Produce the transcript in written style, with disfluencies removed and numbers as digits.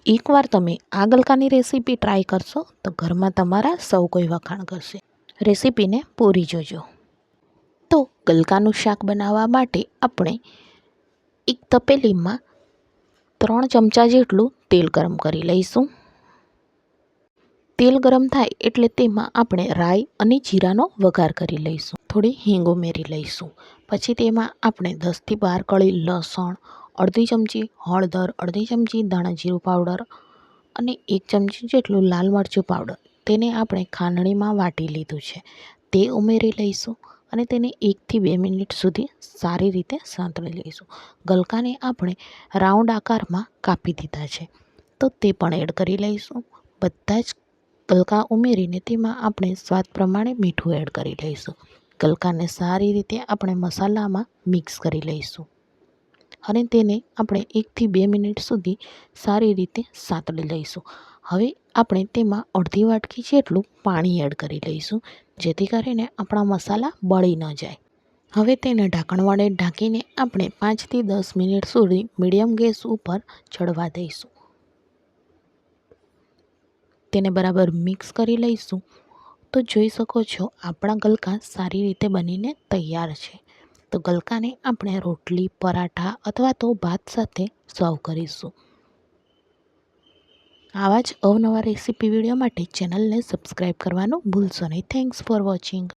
એકવાર તમે આ ગલકાની રેસીપી ટ્રાય કરશો તો ઘરમાં તમારા સૌ કોઈ વખાણ કરશે. રેસીપીને પૂરી જોજો. તો ગલકાનું શાક બનાવવા માટે આપણે એક તપેલીમાં 3 ચમચા જેટલું તેલ ગરમ કરી લઈશું. તેલ ગરમ થાય એટલે તેમાં આપણે રાઈ અને જીરાનો વઘાર કરી લઈશું. થોડી હિંગ ઉમેરી લઈશું. પછી તેમાં આપણે 10થી 12 કળી લસણ, અડધી ચમચી હળદર, અડધી ચમચી ધાણા જીરું પાવડર અને 1 ચમચી જેટલું લાલ મરચું પાવડર, તેને આપણે ખાંડણીમાં વાટી લીધું છે, તે ઉમેરી લઈશું અને તેને 1થી 2 મિનિટ સુધી સારી રીતે સાંતળી લઈશું. ગલકાને આપણે રાઉન્ડ આકારમાં કાપી દીધા છે, તો તે પણ એડ કરી લઈશું. બધા જ ગલકા ઉમેરીને તેમાં આપણે સ્વાદ પ્રમાણે મીઠું એડ કરી લઈશું. ગલકાને સારી રીતે આપણે મસાલામાં મિક્સ કરી લઈશું અને તેને આપણે 1થી 2 મિનિટ સુધી સારી રીતે સાંતળી લઈશું. હવે આપણે તેમાં અડધી વાટકી જેટલું પાણી એડ કરી લઈશું, જેથી કરીને આપણા મસાલા બળી ન જાય. હવે તેને ઢાંકણ વડે ઢાંકીને આપણે 5થી 10 મિનિટ સુધી મીડિયમ ગેસ ઉપર ચડવા દઈશું. તેને બરાબર મિક્સ કરી લઈશું. તો જોઈ શકો છો આપણા ગલકા સારી રીતે બનીને તૈયાર છે. તો ગલકાને આપણે રોટલી, પરાઠા અથવા તો ભાત સાથે સર્વ કરીશું. આવા જ અવનવા રેસીપી વિડીયો માટે ચેનલને સબસ્ક્રાઈબ કરવાનું ભૂલશો નહીં. Thanks for watching.